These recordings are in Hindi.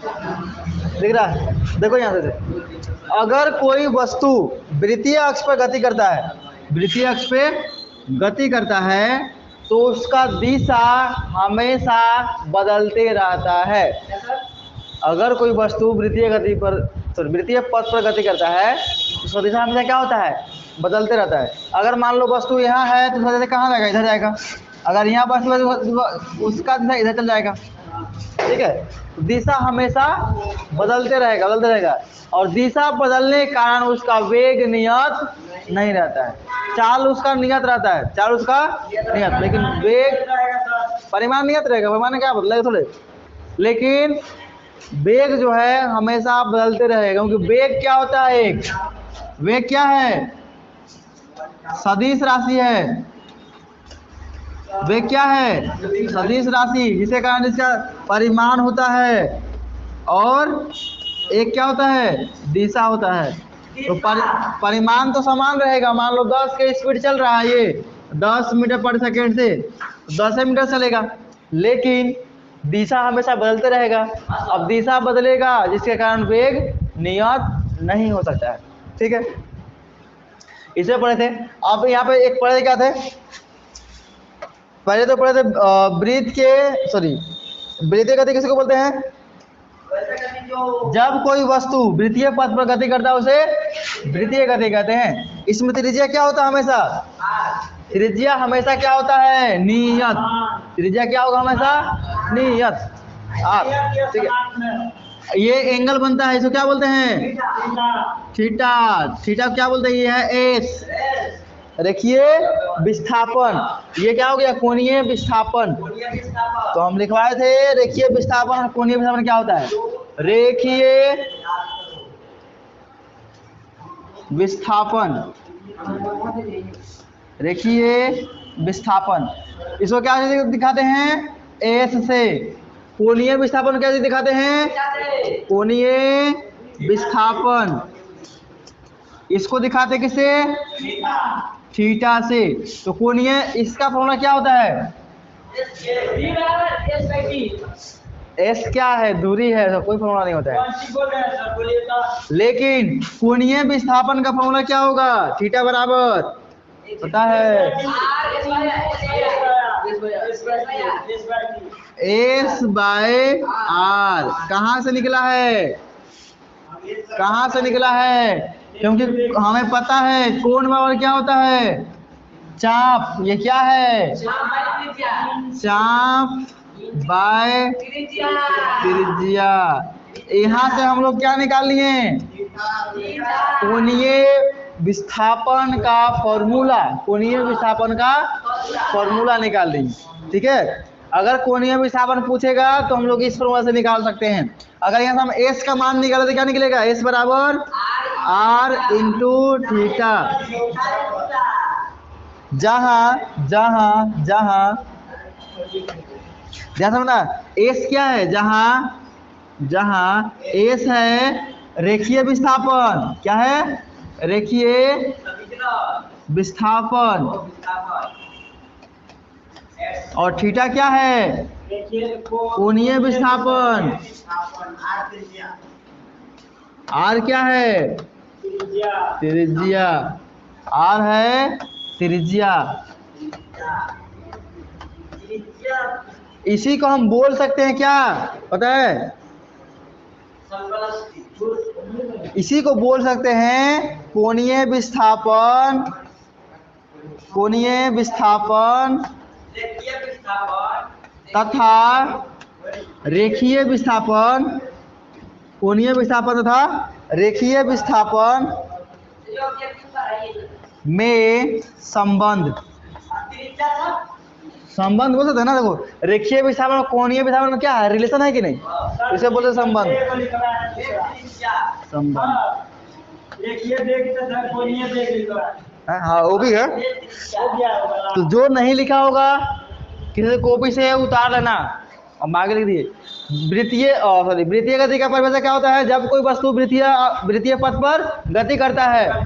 दिख रहा है? देखो यहाँ से, अगर कोई वस्तु वृत्तीय अक्ष पर गति करता है, वृत्तीय अक्ष पे गति करता है, तो उसका दिशा हमेशा बदलते रहता है। अगर कोई वस्तु वृत्तीय गति पर, वृत्तीय पथ पर गति करता है, तो उसका दिशा हमेशा क्या होता है? बदलते रहता है। अगर मान लो वस्तु यहाँ है तो उसका दिशा कहाँ जाएगा? इधर जाएगा। अगर यहाँ वस्तु है तो उसका दिशा इधर चल जाएगा। ठीक है, दिशा हमेशा बदलते रहेगा और दिशा बदलने के कारण उसका वेग नियत नहीं रहता है। चाल उसका नियत रहता है, चाल उसका नियत, लेकिन वेग परिमाण नियत रहेगा। परिमाण क्या बदलेगा थोड़े, लेकिन वेग जो है हमेशा बदलते रहेगा। क्योंकि वेग क्या होता है? एक वेग क्या है? सदिश राशि है। वेग क्या है? सदिश राशि, जिसके कारण इसका परिमाण होता है और एक क्या होता है? दिशा होता है। तो परिमाण तो समान रहेगा। मान लो 10 के स्पीड चल रहा है, ये 10 मीटर पर सेकेंड से 10 मीटर चलेगा, लेकिन दिशा हमेशा बदलते रहेगा। अब दिशा बदलेगा जिसके कारण वेग नियत नहीं हो सकता है। ठीक है, इसे पढ़े थे। अब यहाँ पे एक पढ़े क्या थे? पहले तो पढ़े थे वृत्तीय गति किसको बोलते हैं? जब कोई वस्तु वृत्तीय पथ पर गति करता है उसे वृत्तीय गति कहते हैं। इसमें त्रिज्या क्या होता है? हमेशा त्रिज्या हमेशा क्या होता है? नियत। त्रिज्या क्या होगा? हमेशा नियत। ठीक है, ये एंगल बनता है, इसको क्या बोलते हैं? थीटा। थीटा क्या बोलते हैं? ये है एस। देखिए विस्थापन, ये क्या हो गया? कोणीय विस्थापन। तो हम लिखवाए थे रेखीय विस्थापन और कोणीय विस्थापन क्या होता है? रेखीय विस्थापन, रेखीय विस्थापन, इसको क्या दिखाते हैं? एस से। कोणीय विस्थापन कैसे दिखाते हैं? कोणीय विस्थापन इसको दिखाते किससे? थीटा से। तो कोणीय, इसका फॉर्मूला क्या होता है? एस क्या है? दूरी है, तो कोई फॉर्मूला नहीं होता है। लेकिन कोणीय विस्थापन का फॉर्मूला क्या होगा? थीटा बराबर पता है एस बाय आर। कहाँ से निकला है? कहाँ से निकला है? क्योंकि हमें पता है कोण बराबर क्या होता है? चाप। ये क्या है? चाप बाय त्रिज्या। यहाँ से हम लोग क्या निकाल लिए? कोणीय विस्थापन का फॉर्मूला, कोणीय विस्थापन का फॉर्मूला निकाल देंगे। ठीक है, अगर कोणीय विस्थापन पूछेगा तो हम लोग इस फॉर्मूला से निकाल सकते हैं। अगर यहाँ से हम एस का मान निकाले तो क्या निकलेगा? एस बराबर आर इंटू थीटा। जहाँ जहाँ जहाँ ध्यान समझना, एस क्या है? जहाँ जहाँ एस है रेखीय विस्थापन। क्या है? रेखीय विस्थापन। और थीटा क्या है? कोणीय विस्थापन। आर क्या है? त्रिज्या। आर है त्रिज्या। इसी को हम बोल सकते हैं क्या? पता है? इसी को बोल सकते हैं कोणीय विस्थापन। कोणीय विस्थापन तथा रेखीय विस्थापन। कोणीय विस्थापन तथा रेखीय विस्थापन में संबंध। संबंध बोल सकते हैं ना। देखो, रेखीय विस्थापन और कोणीय विस्थापन में क्या है? रिलेशन है कि नहीं? इसे बोलते संबंध। संबंध, हाँ वो भी है। तो जो नहीं लिखा होगा किसी कॉपी से उतार लेना। अब आगे लिख दिए वृत्तीय गति का परिभाषा क्या होता है? जब कोई वस्तु वृत्तीय पथ पर गति करता है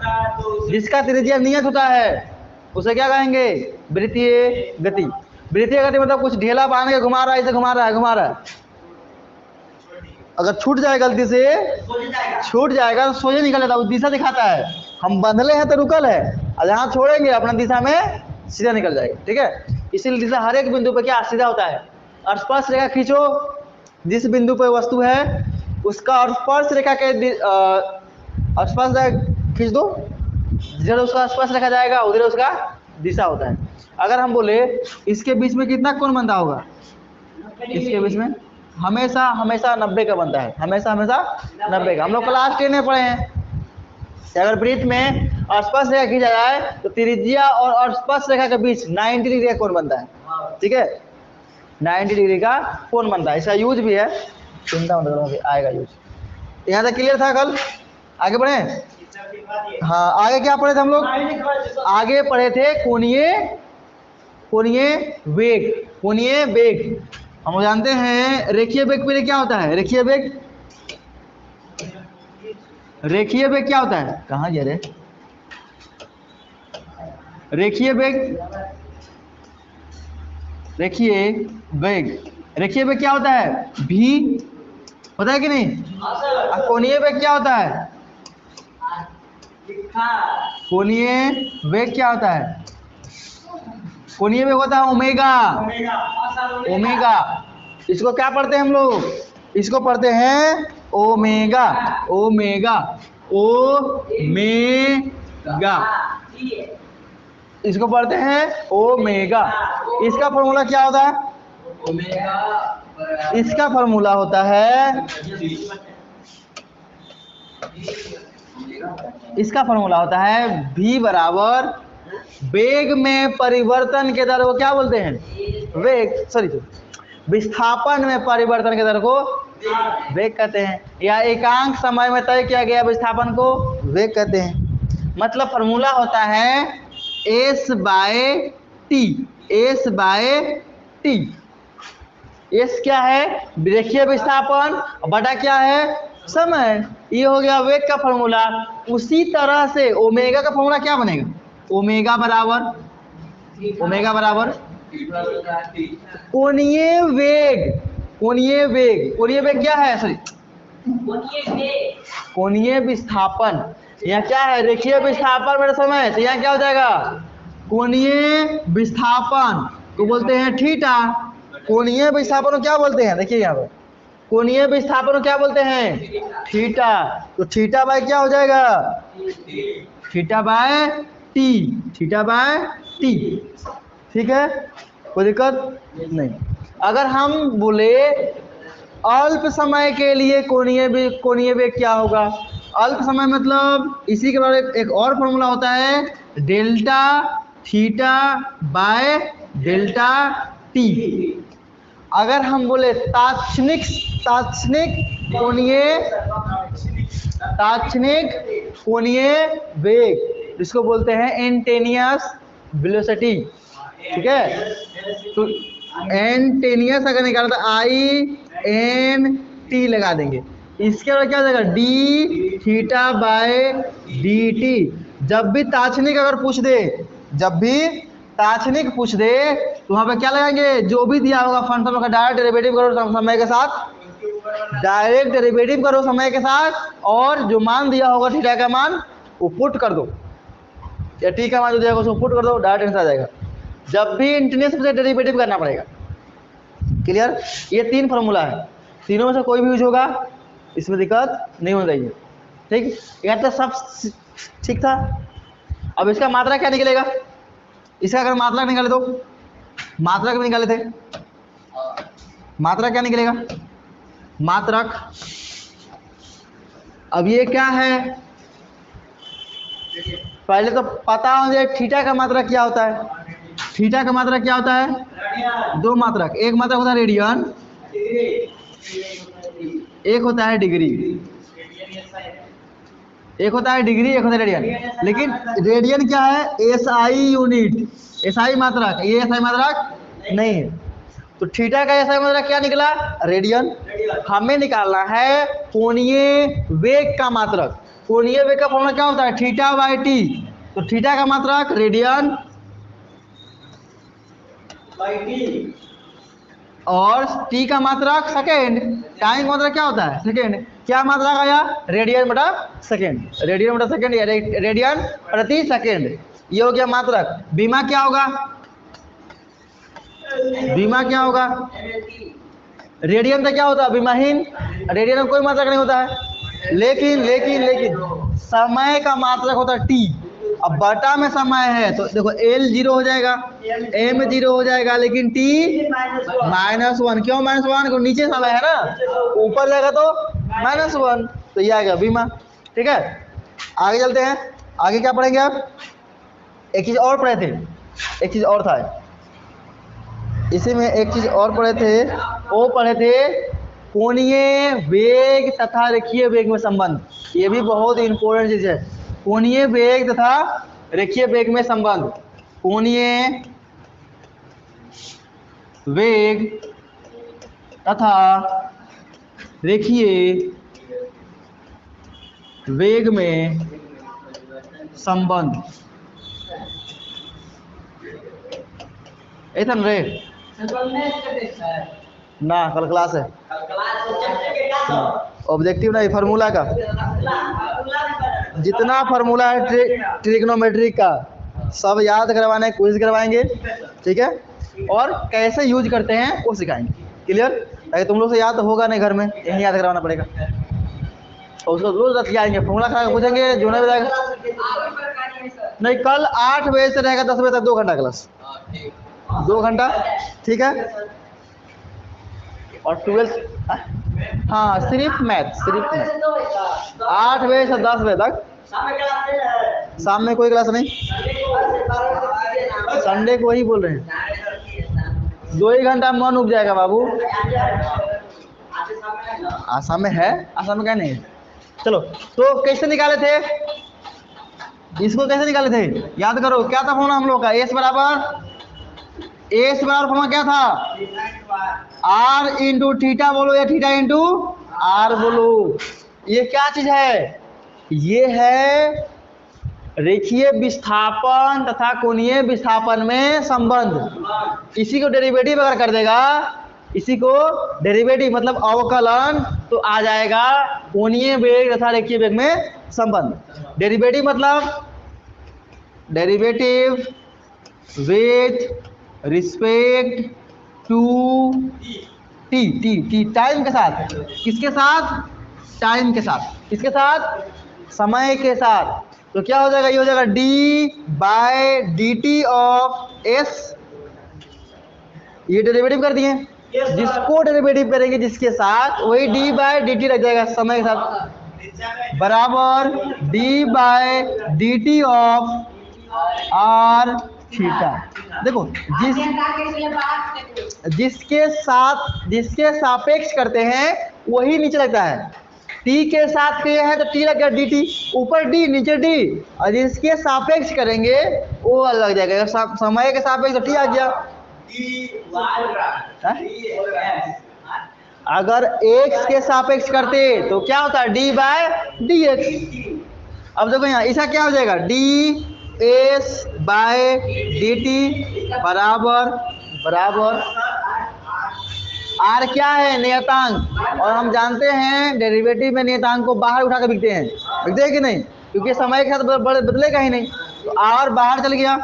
जिसका त्रिज्या नियत होता है उसे क्या कहेंगे? वृत्तीय गति। वृत्तीय गति मतलब कुछ ढेला बांध के घुमा रहा है, इसे घुमा रहा है। अगर छूट जाए गलती से, छूट जाएगा तो सोजे निकल जाता है, दिशा दिखाता है। हम बंधले हैं तो रुकल है, और जहाँ छोड़ेंगे अपना दिशा में सीधा निकल जाएगा। ठीक है, इसीलिए दिशा हर एक बिंदु पर क्या सीधा होता है। और स्पर्श रेखा खींचो, जिस बिंदु पर वस्तु है उसका और स्पर्श रेखा के स्पर्श रेखा खींच दो, जिधर उसका स्पर्श रेखा जाएगा उधर उसका दिशा होता है। अगर हम बोले इसके बीच में कितना कोण बनता होगा, इसके बीच में हमेशा हमेशा 90 का बनता है, हमेशा हमेशा 90 का। हम लोग क्लास 10 में पढ़े हैं, अगर वृत्त में स्पर्श रेखा खींचा जाए तो त्रिज्या और स्पर्श रेखा के बीच 90 डिग्री का कोण बनता है। ठीक है, 90 डिग्री का कोण बनता है। इसका यूज भी है, चिंता मत करो, आएगा यूज। यहाँ तक क्लियर था? कल आगे बढ़े। हाँ, आगे क्या पढ़े थे हम लोग? आगे पढ़े थे कोणीय वेग। कोणीय वेग हम लोग जानते हैं। रेखीय वेग पहले क्या होता है? रेखीय वेग, रेखीय वेग क्या होता है? कहाँ गया रे? रेखीय वेग, रेखीय वेग, रेखीय वेग क्या होता है? भी पता है कि नहीं? कोणीय वेग क्या होता है? कोणीय वेग क्या होता है? कोणीय वेग होता है ओमेगा। ओमेगा, इसको क्या पढ़ते हैं हम लोग? इसको पढ़ते हैं ओमेगा। ओमेगा, ओमेगा, इसको पढ़ते हैं ओमेगा। इसका फॉर्मूला क्या होता है? इसका फॉर्मूला होता है, इसका फॉर्मूला होता है v बराबर वेग में परिवर्तन के दर को क्या बोलते हैं? वेग, सॉरी विस्थापन में परिवर्तन के दर को वेग कहते हैं, या एकांक समय में तय किया गया विस्थापन को वेग कहते हैं। मतलब फॉर्मूला होता है s by T. s by T, s क्या है? रेखीय विस्थापन, बटा क्या है? समय। ये हो गया वेग का फॉर्मूला। उसी तरह से ओमेगा का फॉर्मूला क्या बनेगा? ओमेगा बराबर, ओमेगा बराबर कोणीय वेग। कोणीय वेग, कोणीय वेग क्या है? सॉरी, कोणीय विस्थापन। यहाँ क्या है? रेखीय विस्थापन मेरे समय, तो यहाँ क्या हो जाएगा? कोणीय विस्थापन को बोलते हैं थीटा। कोणीय विस्थापन को क्या बोलते हैं? देखिए यहाँ पर कोणीय विस्थापन को क्या बोलते हैं? थीटा। तो थीटा बाय क्या हो जाएगा? Theta by T, theta by T. ठीक है, कोई दिक्कत नहीं। अगर हम बोले अल्प समय के लिए कोणीय वेग क्या होगा? अल्प समय मतलब इसी के बारे में एक और फॉर्मूला होता है, delta theta by delta T. अगर हम बोले तात्क्षणिक कोणीय वेग, इसको बोलते हैं इंस्टेंटेनियस वेलोसिटी। ठीक है, तो इंस्टेंटेनियस अगर निकालना तो INT लगा देंगे। इसके बाद क्या हो जाएगा? D theta by D T. जब भी तात्क्षणिक अगर पूछ दे, जब भी तात्क्षणिक पूछ दे तो वहां पे क्या लगाएंगे? जो भी दिया होगा फंक्शन का डायरेक्ट डेरिवेटिव करो समय के साथ, डायरेक्ट डेरिवेटिव करो समय के साथ, और जो मान दिया होगा थीटा का मान वो पुट कर दो, या टी का मान जो दिया होगा उसको पुट कर दो, डायरेक्ट आंसर आ जाएगा। जब भी इंटीग्रेशन से डेरिवेटिव करना पड़ेगा। क्लियर? ये 3 फॉर्मूला है, तीनों में से कोई भी यूज होगा, इसमें दिक्कत नहीं होनी चाहिए। ठीक, यहाँ तो सब ठीक था। अब इसका मात्रा क्या निकलेगा? इसका अगर मात्रा निकाले तो, मात्रक भी निकाले थे, मात्रा क्या निकलेगा? मात्रक। अब ये क्या है? पहले तो पता हो जाए थीटा का मात्रक क्या होता है। थीटा का मात्रक क्या होता है? 2 मात्रक, एक मात्रक होता है रेडियन, एक होता है डिग्री। एक होता है डिग्री, एक होता है रेडियन। लेकिन रेडियन क्या है? SI यूनिट, SI मात्रक। ये SI मात्रक नहीं है, तो थीटा का SI मात्रक क्या निकला? रेडियन। हमें निकालना है कोणीय वेग का मात्रक। कोणीय वेग का फॉर्मूला क्या होता है? Theta by T. तो थीटा का मात्रक रेडियन बाय टी, और टी का मात्रक सेकेंड, टाइम का मात्रक क्या होता है सेकेंड, क्या मात्रक आया रेडियन बटा सेकेंड, रेडियन बटा सेकेंड या रेडियन प्रति सेकेंड, ये हो गया मात्रक। बीमा क्या होगा, बीमा क्या होगा, रेडियन तो क्या होता है बीमाहीन, रेडियन में कोई मात्रक नहीं होता है, लेकिन लेकिन लेकिन समय का मात्रक होता है टी। अब बटा में समय है तो देखो एल 0 हो जाएगा, एम 0 हो जाएगा, लेकिन टी -1, क्यों -1, को नीचे समय है ना, ऊपर जाएगा तो -1, तो ये आ गया बीमा। ठीक है, आगे चलते हैं, आगे क्या पढ़ेंगे आप, एक चीज और पढ़े थे, एक चीज और था इसी में, एक चीज और पढ़े थे, वो पढ़े थे कोणीय वेग तथा रेखीय वेग में संबंध। ये भी बहुत इंपॉर्टेंट चीज है, कोणीय वेग तथा रेखीय वेग में संबंध। कोणीय वेग तथा रेखीय वेग में संबंध। एथन रे ना, कल क्लास है, ऑब्जेक्टिव नहीं, फार्मूला का जितना फार्मूला है ट्रिग्नोमेट्री का सब याद करवाने की कोशिश करवाएंगे, ठीक है, और कैसे यूज करते हैं वो सिखाएंगे, क्लियर। ताकि तुम लोग से याद तो होगा नहीं, घर में यही याद करवाना पड़ेगा, और उसको रोज रख आएंगे, फार्मूला खा पूछेंगे जो नहीं बताएगा। नहीं, कल 8 बजे से रहेगा 10 बजे तक 2 घंटा क्लास, 2 घंटा, ठीक है। और 12 हाँ सिर्फ मैथ, सिर्फ मैथ 8 बजे से 10 बजे तक, शाम में कोई क्लास नहीं, संडे को वही बोल रहे हैं, 2 ही घंटा मन उग जाएगा बाबू। आसाम में है, आसाम में क्या नहीं है। चलो, तो कैसे निकाले थे इसको, कैसे निकाले थे याद करो, क्या था फॉर्मूला हम लोग का, एस बराबर फॉर्मूला क्या था, आर इंटू थीटा बोलो या थीटा इंटू आर बोलो। ये क्या चीज है, ये है रेखीय विस्थापन तथा कोणीय विस्थापन में संबंध। इसी को डेरिवेटिव अगर कर देगा, इसी को डेरिवेटिव मतलब अवकलन, तो आ जाएगा कोणीय वेग तथा रेखीय वेग में संबंध। डेरिवेटिव मतलब derivative with respect to T, T time के साथ, किसके साथ, टाइम के साथ, किसके साथ, समय के साथ। तो क्या हो जाएगा, ये हो जाएगा D by D T of S, ये डेरिवेटिव कर दिए, जिसको डेरिवेटिव करेंगे जिसके साथ, वही डी बाय डी टी लग जाएगा समय के साथ, बराबर D by D T of R theta. देखो जिसके सापेक्ष करते हैं वही नीचे लगता है, टी के साथ किए हैं तो टी लग गया डी टी, ऊपर डी नीचे डी, और जिसके सापेक्ष करेंगे वो अलग लग जाएगा, समय के सापेक्ष तो टी आ गया। अगर एक्स के सापेक्ष करते तो क्या होता है, डी बाय डी एक्स। अब देखो यहाँ इसका क्या हो जाएगा, D S by D T बराबर बराबर आर क्या है, नियतांक, और हम जानते हैं डेरिवेटिव में नियतांक को बाहर उठा कर लिखते हैं, लिखते हैं कि नहीं, क्योंकि समय के साथ बदलेगा ही नहीं, तो आर बाहर चल गया,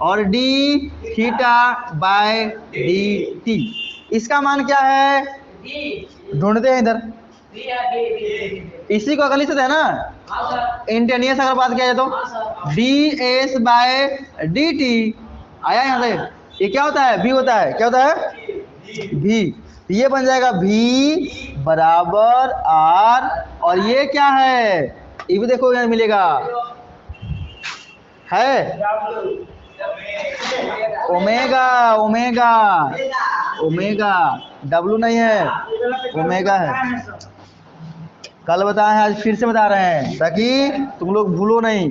और D theta by D T, इसका मान क्या है ढूंढते हैं इधर, इसी को अगर लिख सकते हैं ना, इंटेनियस अगर बात किया जाए तो D S by D T आया यहाँ से, ये क्या होता है, भी होता है, क्या होता है भी, ये बन जाएगा भी बराबर आर, और ये क्या है, ये भी देखो यहाँ मिलेगा है ओमेगा, ओमेगा ओमेगा, डब्लू नहीं है, ओमेगा है। कल बताए हैं, आज फिर से बता रहे हैं ताकि तुम लोग भूलो नहीं।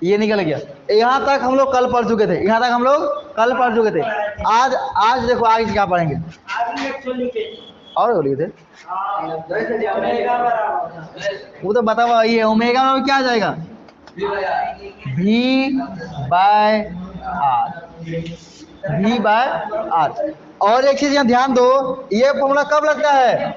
ये निकल गया, यहाँ तक हम लोग कल पढ़ चुके थे, यहाँ तक हम लोग कल पढ़ चुके थे। आज देखो आगे क्या पढ़ेंगे, और बोलिए थे वो तो बता हुआ, ये ओमेगा में क्या आ जाएगा, भी by R, V by R। और एक चीज यहाँ ध्यान दो, ये फॉर्मूला कब लगता है?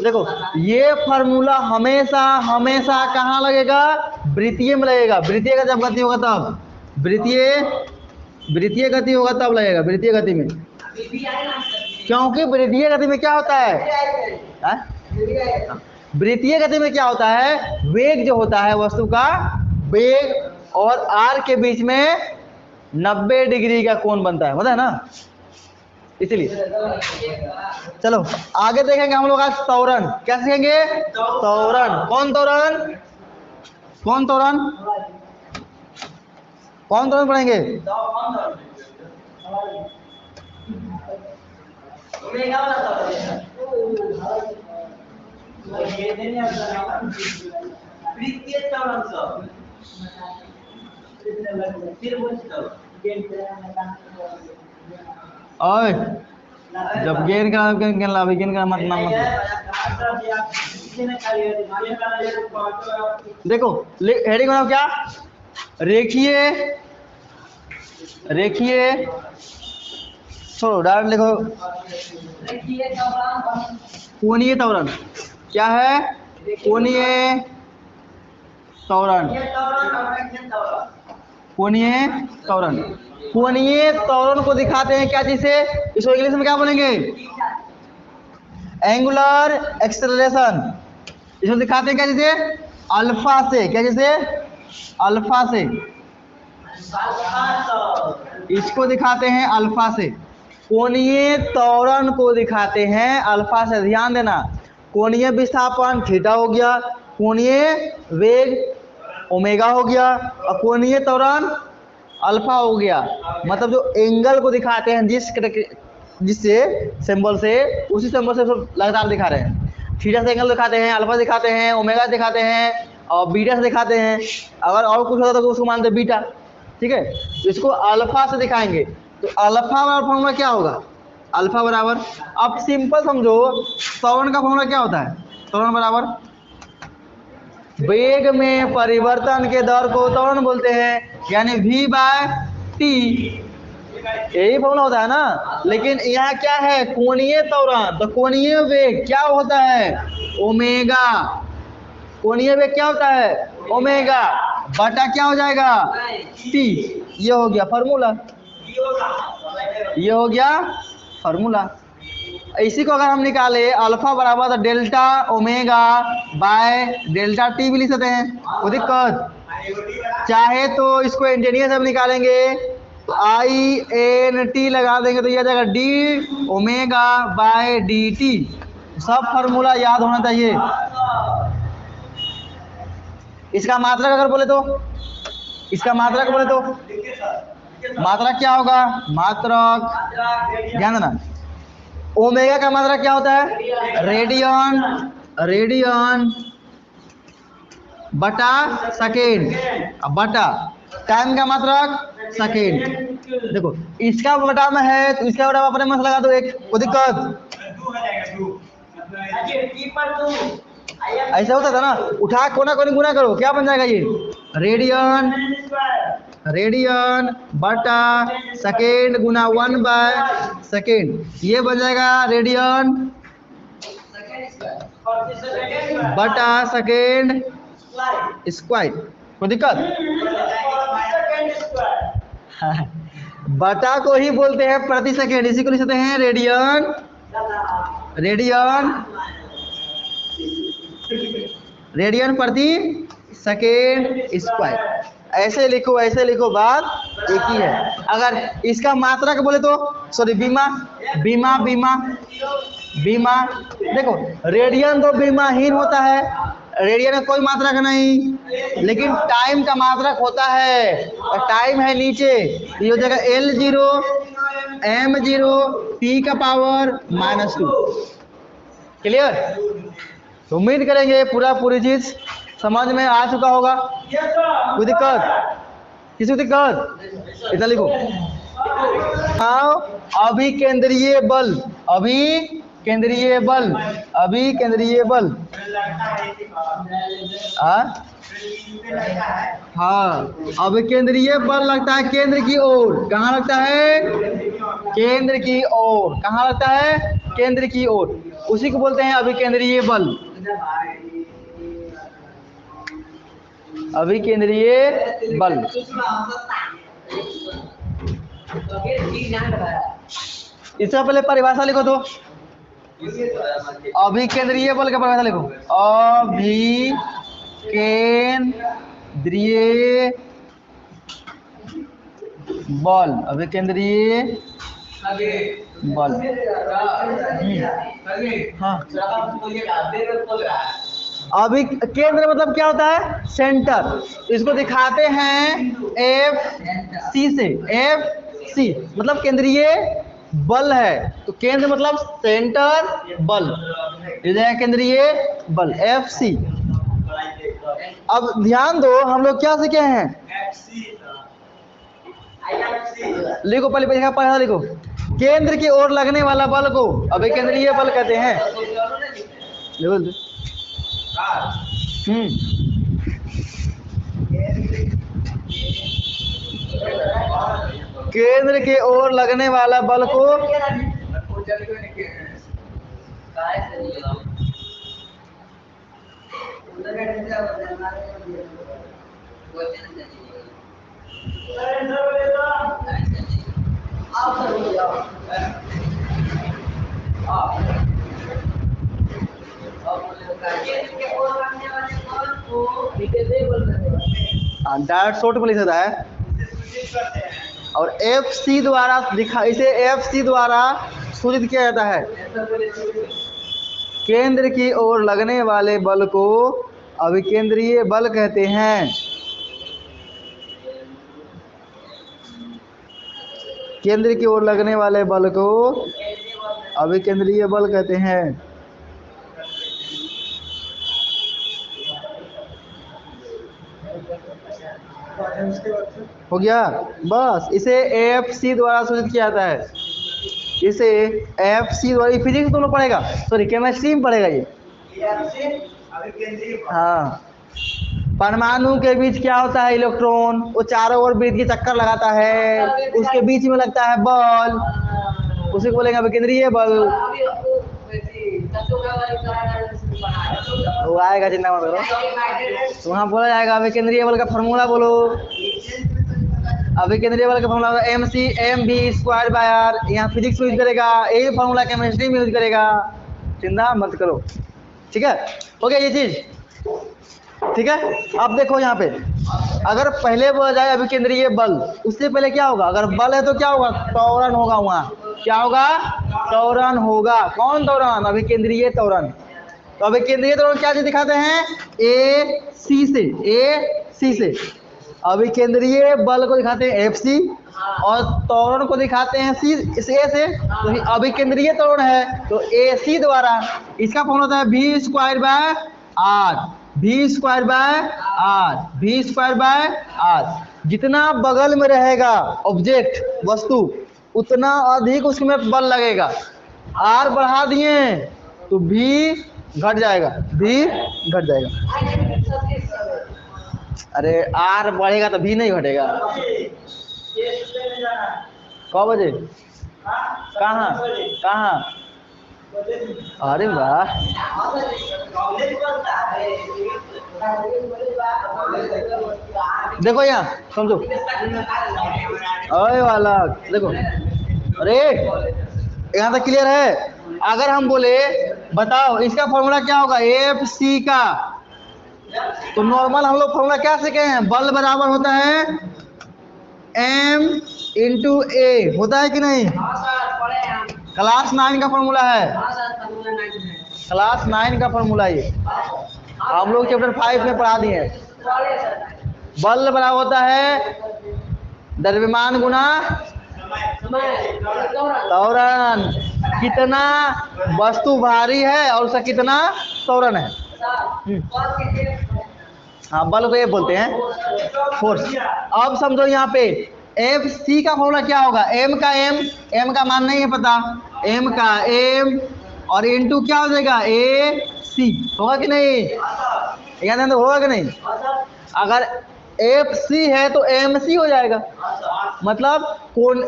देखो ये फार्मूला हमेशा हमेशा कहाँ लगेगा? वृत्तीय में लगेगा। वृत्तीय का जब गति होगा तब, वृत्तीय गति होगा तब लगेगा, वृत्तीय गति में। क्योंकि वृत्तीय गति में क्या होता है? वृत्तीय गति में क्या होता है? वेग जो होता है वस्तु का, वेग और r के बीच में 90 डिग्री का कोण बनता है, पता है ना? इसलिए चलो आगे देखेंगे हम लोग आज त्वरण। क्या सीखेंगे? त्वरण। कौन त्वरण? कौन त्वरण? कौन त्वरण पढ़ेंगे? और जब गेन का गेन लाभ गेन का मत नाम देखो हेडिंग बनाओ क्या? रेखीय, रेखीय छोड़ो डायरेक्ट लिखो, कोणीय त्वरण। क्या है? कोणीय त्वरण। कोणीय त्वरण। कोणीय त्वरण को दिखाते हैं क्या चीज से? इसको इंग्लिश में क्या बोलेंगे? Angular acceleration. इसको दिखाते हैं क्या चीज से? अल्फा से। क्या चीज से? अल्फा से। इसको दिखाते हैं अल्फा से। कोणीय त्वरण को दिखाते हैं अल्फा से। ध्यान देना, कोणीय विस्थापन थीटा हो गया, कोणीय वेग ओमेगा हो गया, और कोणीय त्वरण अल्फा हो गया। मतलब जो एंगल को दिखाते हैं जिससे सिंबल से, उसी सिंबल से लगातार दिखा रहे हैं। थीटा से एंगल दिखाते हैं, अल्फा दिखाते हैं, ओमेगा दिखाते हैं, और बीटा से दिखाते हैं। अगर और कुछ होता तो उसको मानते हैं बीटा। ठीक है, इसको अल्फा से दिखाएंगे। तो अल्फा वाला फॉर्मूला क्या होगा? अल्फा बराबर, अब सिंपल समझो, त्वरण का फॉर्मूला क्या होता है? त्वरण बराबर वेग में परिवर्तन के दर को त्वरण बोलते हैं, यानी v बाय टी। यही फॉर्मूला होता है ना। लेकिन यहाँ क्या है? कोणीय त्वरण। तो कोणीय वेग क्या होता है? ओमेगा। कोणीय वेग क्या होता है? ओमेगा बटा क्या हो जाएगा? टी। ये हो गया फॉर्मूला, ये हो गया फॉर्मूला। इसी को अगर हम निकाले अल्फा बराबर delta omega by delta T भी लिख सकते हैं, कोई दिक्कत? चाहे तो इसको इंजीनियर से हम निकालेंगे, तो आई एन टी लगा देंगे तो यह जाएगा D omega by D T. सब फार्मूला याद होना चाहिए। इसका मात्रक अगर बोले तो, इसका मात्रक बोले तो मात्रक क्या होगा? मात्रक ध्यान देना, ओमेगा का मात्रक क्या होता है? रेडियन। रेडियन बटा सेकेंड, बटा टाइम का मात्रक सेकेंड। देखो इसका बटा में है तो इसका बटा अपने में लगा दो एक, कोई दिक्कत? ऐसा होता था ना, उठा कोना कोनी गुना करो, क्या बन जाएगा ये? रेडियन। रेडियन बटा सेकेंड गुना 1 बाय सेकेंड, ये बन जाएगा रेडियन बटा सेकेंड स्क्वायर। कोई दिक्कत? बटा को ही बोलते हैं प्रति सेकेंड, इसी को लिख सकते हैं रेडियन। रेडियन, रेडियन प्रति सेकेंड स्क्वायर। ऐसे लिखो, ऐसे लिखो, बात एक ही है। अगर इसका मात्रा का बोले तो सॉरी बीमा, बीमा बीमा बीमा। देखो रेडियन तो बीमाहीन होता है, रेडियन में कोई मात्रक नहीं, लेकिन टाइम का मात्रक होता है, और टाइम है नीचे। ये हो जाएगा L0 M0 T का पावर -2। क्लियर? तो उम्मीद करेंगे पूरी चीज समझ में आ चुका होगा। कोई दिक्कत? किसी को दिक्कत? इतना लिखो। अभी केंद्रीय बल, अभी केंद्रीय बल, अभिकेंद्रीय बल। हाँ, अभिकेंद्रीय बल लगता है केंद्र की ओर। कहाँ लगता है? केंद्र की ओर। कहाँ लगता है? केंद्र की ओर। उसी को बोलते हैं अभिकेंद्रीय बल। अभिकेंद्रीय बल। इससे पहले परिभाषा लिखो तो। अभिकेंद्रीय बल का परिभाषा लिखो। अभिकेंद्रीय बल, अभिकेंद्रीय बल। हाँ, अभी केंद्र मतलब क्या होता है? सेंटर। इसको दिखाते हैं FC से। FC मतलब केंद्रीय बल है, तो केंद्र मतलब सेंटर, बल केंद्रीय बल FC। अब ध्यान दो, हम लोग क्या सीखे हैं? लिखो पहले पहला लिखो। केंद्र की ओर लगने वाला बल को अभिकेंद्रीय बल कहते हैं। केंद्र की ओर लगने वाला बल को डायरेक्ट शॉर्ट में लिख सकता है। और FC द्वारा इसे FC द्वारा सूचित किया जाता है। केंद्र की ओर लगने वाले बल को अभिकेंद्रीय बल कहते हैं। केंद्र की ओर लगने वाले बल को अभिकेंद्रीय बल कहते हैं। हो गया? बस इसे FC द्वारा सूचित किया जाता है। इसे FC द्वारा, फिजिक्स तुम लोग पढ़ेगा, सॉरी केमिस्ट्री में पढ़ेगा ये। हाँ, परमाणु के बीच क्या होता है? इलेक्ट्रॉन। वो चारों ओर वृत्त की चक्कर लगाता है, उसके बीच में लगता है बल, उसी को बोलेंगे अभिकेंद्रीय बल। वो आएगा, चिंता मत करो, वहाँ बोला जाएगा। अभिकेंद्रीय बल का फॉर्मूला बोलो। अभिकेंद्रीय बल का फॉर्मूला mc/r। यहाँ फिजिक्स में यूज करेगा, यही फॉर्मूला केमिस्ट्री में यूज करेगा, चिंता मत करो। ठीक है, हो गया ये चीज? ठीक है। अब देखो यहाँ पे, अगर पहले बोला जाए अभिकेंद्रीय बल, उससे पहले क्या होगा? अगर बल है तो क्या होगा? त्वरण होगा। वहाँ क्या होगा? त्वरण होगा। कौन त्वरण? अभिकेंद्रीय त्वरण। तो अभिकेंद्रीय त्वरण क्या चीज दिखाते हैं? AC से। अभिकेंद्रीय बल को दिखाते हैं FC, और त्वरण को दिखाते हैं A से। तो अभिकेंद्रीय त्वरण है तो AC द्वारा, इसका फॉर्मूला होता है V²/R। जितना बगल में रहेगा ऑब्जेक्ट, वस्तु, उतना अधिक उसमें बल लगेगा। R बढ़ा दिए तो V घट जाएगा। अरे R बढ़ेगा तो V नहीं घटेगा। कौ बजे? कहाँ? अरे वाह, देखो यहाँ समझो। अरे वाला देखो, अरे यहाँ तक क्लियर है? अगर हम बोले बताओ इसका फॉर्मूला क्या होगा FC का, तो नॉर्मल हम लोग फॉर्मूला क्या सीखे हैं? बल बराबर होता है M×A, होता है कि नहीं? क्लास 9 का फॉर्मूला है। क्लास 9 का फॉर्मूला ये हम लोग चैप्टर 5 में पढ़ा दिए। बल बराबर होता है द्रव्यमान गुना त्वरण। कितना वस्तु भारी है और उसका कितना त्वरण है। हाँ, बल को ये बोलते हैं फोर्स। अब समझो यहाँ पे FC का फॉर्मूला क्या होगा? M का मान नहीं है पता, M का M और इनटू क्या हो जाएगा ए सी, होगा कि नहीं, याद है होगा कि नहीं। अगर एफ सी है तो एम सी हो जाएगा, मतलब कौन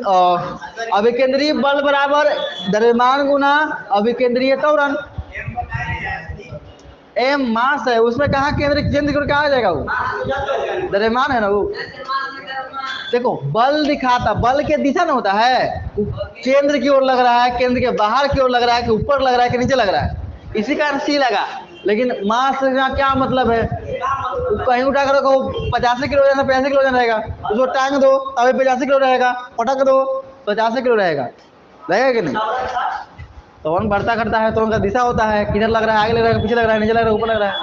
अभिकेंद्रीय बल बराबर द्रव्यमान गुना अभिकेंद्रीय त्वरण। एम मास है, उसमें कहा केंद्र केंद्र क्या आ जाएगा, वो द्रव्यमान है ना वो। देखो बल दिखाता, बल के दिशा ना होता है, केंद्र की ओर लग रहा है, केंद्र के बाहर की ओर लग रहा है, कि ऊपर लग रहा है कि नीचे लग रहा है, इसी कारण सी लगा। लेकिन मास का क्या मतलब है, कहीं उठा कर रखो 85 किलो जाना 85 किलो जाना रहेगा, उसको टांग दो तभी 85 किलो रहेगा, पटक दो 85 किलो रहेगा कि नहीं। तो वन बढ़ता करता है तो उनका दिशा होता है, किधर लग रहा है, आगे लग रहा है, पीछे लग रहा है, नीचे लग रहा है, ऊपर लग रहा है।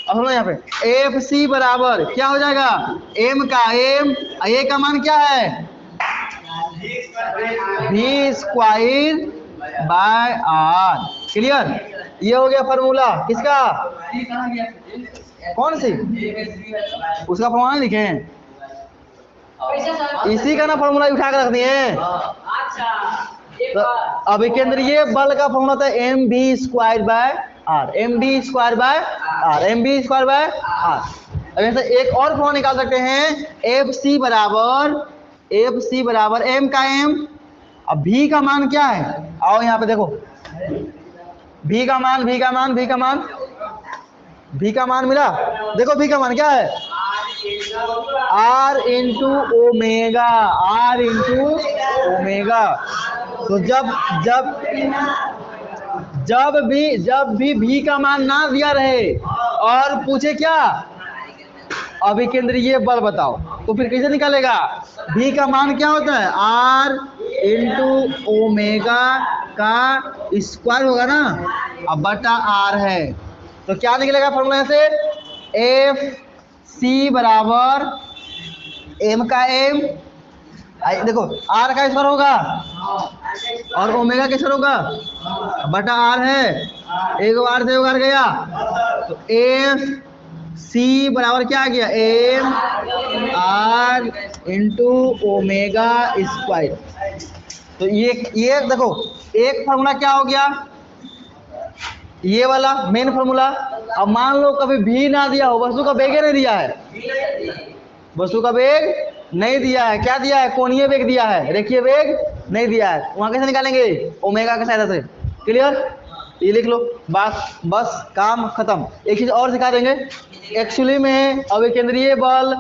अब सुनो यहाँ पे एफ सी बराबर क्या हो जाएगा, एम का एम, ए का मान क्या है v square by R. Clear, ये हो गया फॉर्मूला किसका, कौन सी, उसका फॉर्मूला लिखे हैं, इसी का ना फॉर्मूला उठा कर रख दिए। तो अभिकेंद्रीय बल का फॉर्मूला था M B square by R, M B square by R, M B square by R. अब ऐसे एक और फॉर्मूला निकाल सकते हैं, एफ सी बराबर एम का एम, अब भी का मान क्या है, आओ यहाँ पे देखो, भी का मान मिला, देखो भी का मान क्या है, आर इंटू ओमेगा। तो जब भी भी का मान ना दिया रहे और पूछे क्या अभिकेंद्रीय बल बताओ, तो फिर कैसे निकालेगा, भी का मान क्या होता है, आर इंटू ओमेगा का स्क्वायर होगा ना, अब बटा आर है, तो क्या निकलेगा फॉर्मूला से, एफ सी बराबर एम का एम, देखो आर का स्क्वायर होगा और ओमेगा का स्क्वायर होगा, बटा आर है, एक आर से आर गया, तो एफ सी बराबर क्या आ गया, M R into omega square. तो ये देखो एक फार्मूला क्या हो गया, ये वाला मेन फार्मूला। अब मान लो कभी भी ना दिया हो, वस्तु का वेग नहीं दिया है, वस्तु का वेग नहीं दिया है, क्या दिया है, कोणीय वेग दिया है, रेखीय वेग नहीं दिया है, वहां कैसे निकालेंगे, ओमेगा की सहायता से। क्लियर, ये लिख लो, बस काम खत्म। एक चीज और सिखा देंगे, एक्चुअली में अभिकेंद्रीय बल